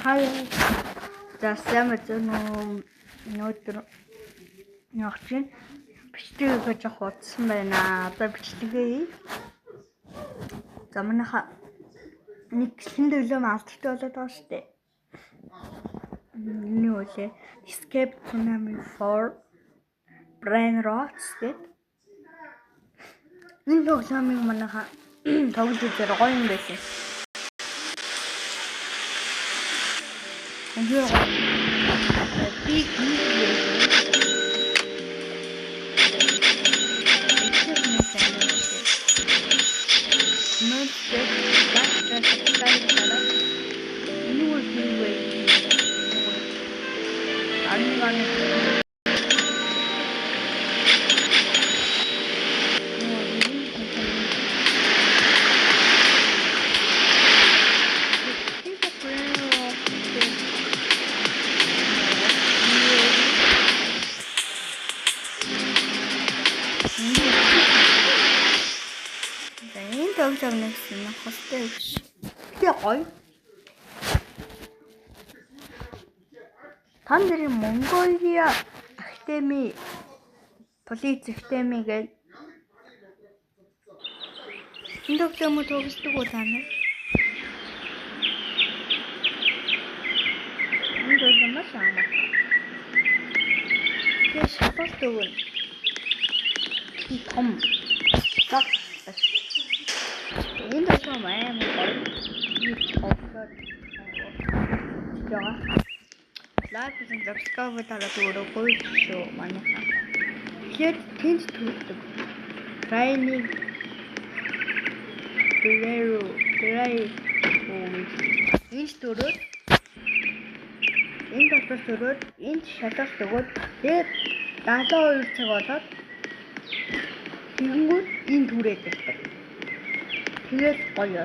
Хаяа. За самт өнөөдөр яг чинь бичлэгээ гэж хуудсан байна. Одоо бичлэгээ. За манайха нэг гисэн дэглэм алдалтай болоод байгаа шүү дээ. Нэг үлээ Escape Tsunami 4 Brain Rots гэдэг. Энэ тоглоомыг манайха тоглож үзээр гоё юм байсан. Анхаа би Тэгсэн хостой биш. Тэгээ гоё. Тан дэрийн Монголиа Академи Полиц Академи гэдэг энэ тоглоомыг тоглодог уу та нар? Энэ тоглоом маш амар. Тэгээ шалгалт өгнө. Би том. Энэ тоглоом амар гоё. Би тоглоод байгаа. Лайк and subscribe дараад өрөөгөө шүү манайха. Тэгэхээр тэнд төрдөг. Training энэ төрөд энэ дотор төрөд энд шалгалт өгөөд тэгээд 72 цаг болоод тэгэнгүүт энэ түрээд ирдэг. Тэгээд гоё.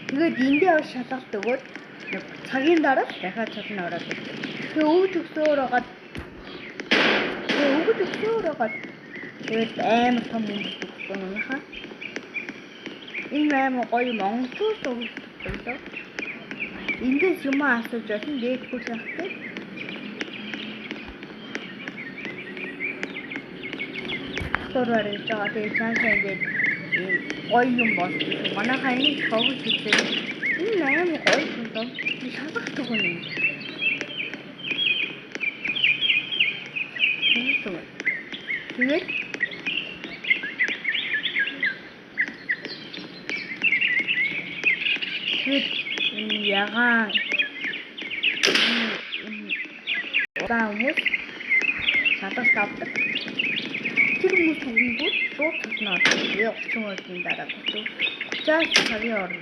Тэгээд эндээ шалгалт өгөөд цагийн дараа дахиад цалин ороод ирдэг. Тэгээд өгж өгсөөр хагаад тэгээд амар том юм өгсөн юм хаа. Энэ амар гоё Монгол тоглодог. Эндээс юм асууж байсан дээдгүй санахтай. Төрөөр гэж байгаа. Тэгээд цаашаа ингээд гоё юм болсон. Манайхаа энийг тоглож үзээ. Энэ амар гоё юм доо. Би шалгалт өгнө. Тэгээд ягаан таамаг шалгалт авдаг. Тэр хүмүүс түгэнгүүт шууд цуснаа. Тэгээ 30 минутын дараа 30 цагийн орно.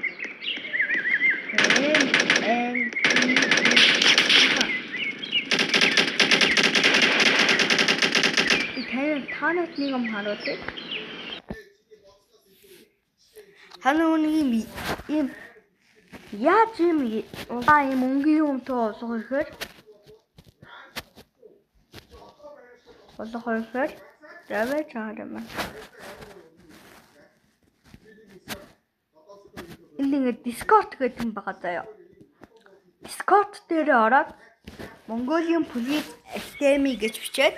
Танаас нэг юм харуулъя. Хааны ийм яаж ийм өнгийн юмтай болох ихээр давай чарам. Энийг Discord гэдэг юм байгаа заяа. Discord дээр ороод Mongolian Police Academy гэж бичээд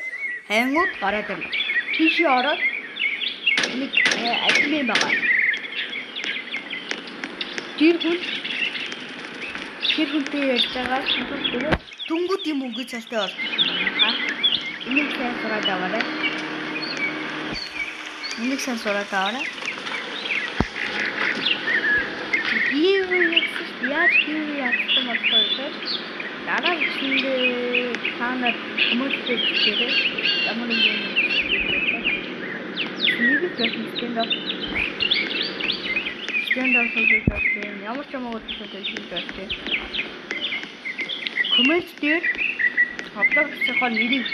хангууд гараад ирнэ. Тийшээ ороод нэг админ байгаа. Тэр хүнтэй ярьж байгаа түнгүүд юм өнгө цалтай ордог юм байна. Энийг сайн сураад аваарай. Яаж яасан болохгүй. Дараа нь танаар хүмүүстэй бичээрэй. Ямар юм бэ? Нэг төсөлтөнд ямар ч юм уу төсөлтөнд коммент дээр апплодчихсан нэрийг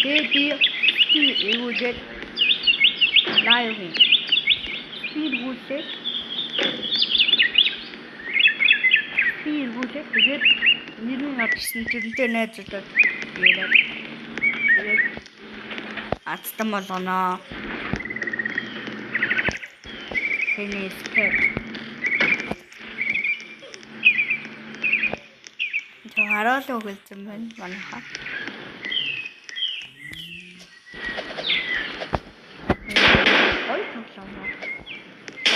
тэгээд би эвүүлээд лайв хийн. Тэгээд нэрний авчихсан тэрнтэй найзуулаад яриад тэгээд атсан болгоно. Тэний скет дараалал өгүүлсэн байна манайхаа. Гоё тоглоом.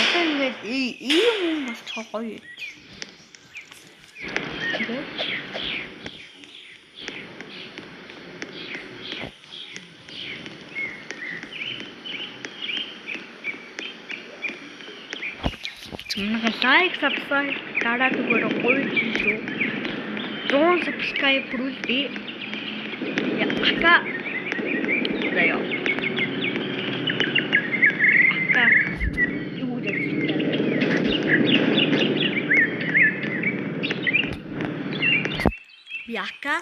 Одоо ингээд ийм юм болчихоо гоё юм. Лайк, subscribe дараад өгөөрэй гоё шүү. 100 subscribe хүрүүлээ. Ака. Заяа. Ака. Юу гэж Яка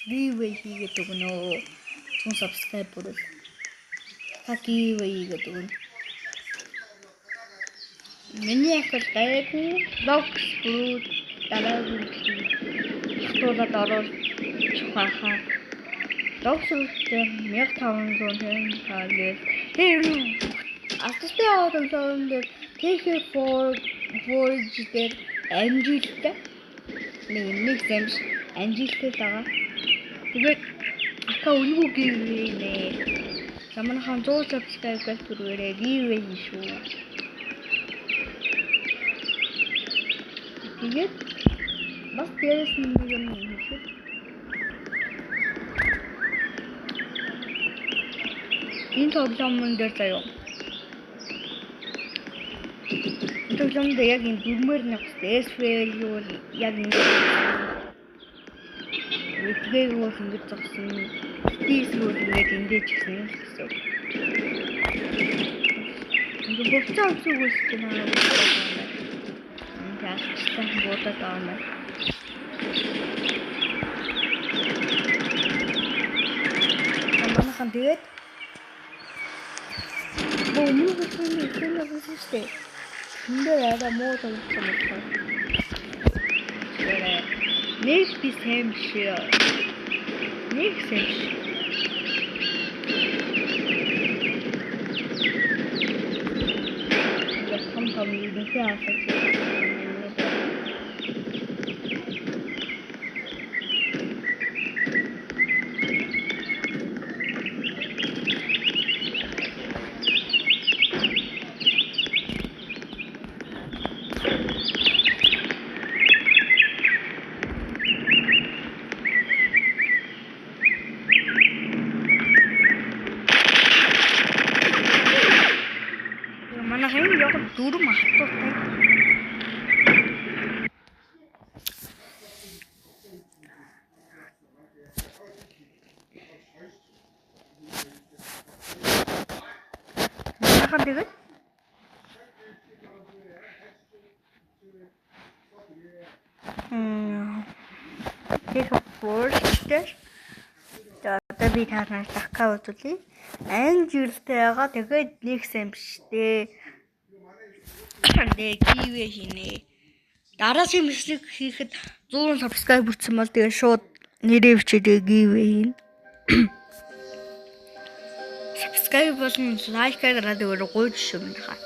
giveaway хийгээд өгнө. 100 subscribe хүрүүл. Giveaway хийгээд өгнө. Миний аккаунт гайгүй box бүрүүд дараагийн хатуулаад оруулж хахаа. Box бүртээ 1500 тагээс тэр астастай аваад тэгэхээр forge дээр амжилттай нэг зэмш амжилттай байгаа. Тэгээд ака үнгүй giveaway нэ. Саманхан 100 subscribe хүрээрээ giveaway шүү. Тэгээд бас дээрээс нэг юм хийх. Энэ тоглоомн дээр заяа. Энэ тоглоомд яг энэ дүрмээр нэгтэй SVL юу яг ингэ. Үгүй юу ингэж зогсон. Тийсрүү ингэж ингэж гисэн гэсэн. Ингээ болцоо өсөөгөөс гэнэ. Ястан бодоод байна. Манайхан тэгээд бомб хийсэн. Эндээ яда муу тоглосон юм. Нэг би сэмшээ. Нэг сэмшээ. Том юм яасан. Манайхан яг дөрөв хатуутай. Манайхан тэгээд first одоо би танаас дахка үзүүлье. Ангилтай байгаа. Тэгээд нэг сэмштэй. Тэгээ giveaway хийнэ. Дараагийн мэдлэг хийхэд 100 subscribe хүрсэн бол тэгээ шууд нэрээ бичээд giveaway хийнэ. Subscribe болон like гараад өгөөрэй гойж шүү минийхаа.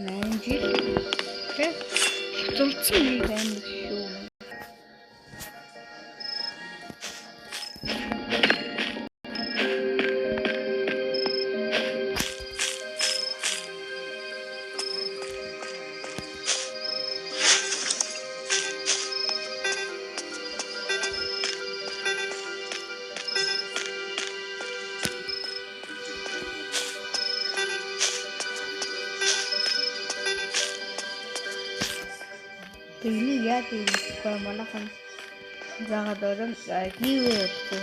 Манжил. Тэг. Хатуулсан нэг юм шүү. Ini ya di permanakan jangan dorong giveaway itu.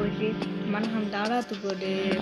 үлээ. Манайхан дараад өгөөрэй.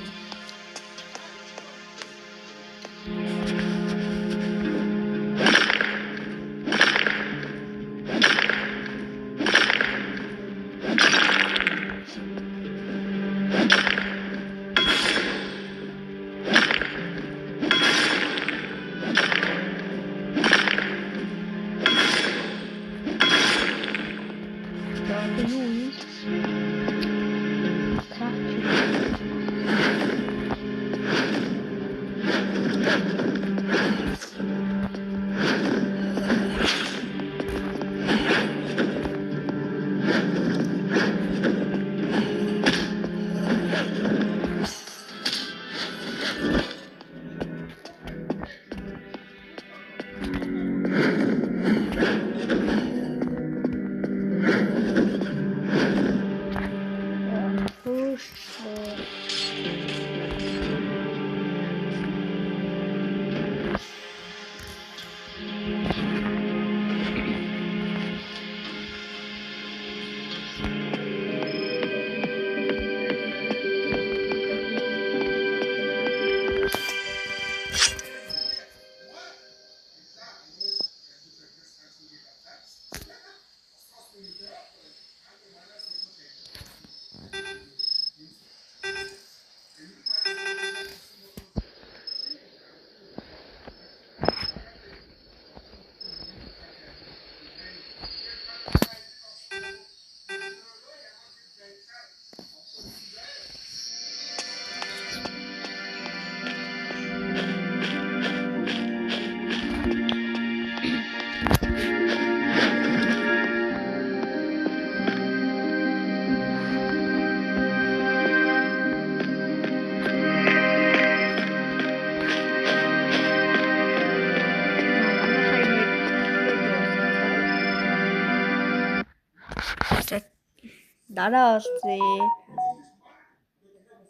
Дараа олзээ.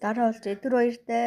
Дараа олзээ. Өдөр баяртай.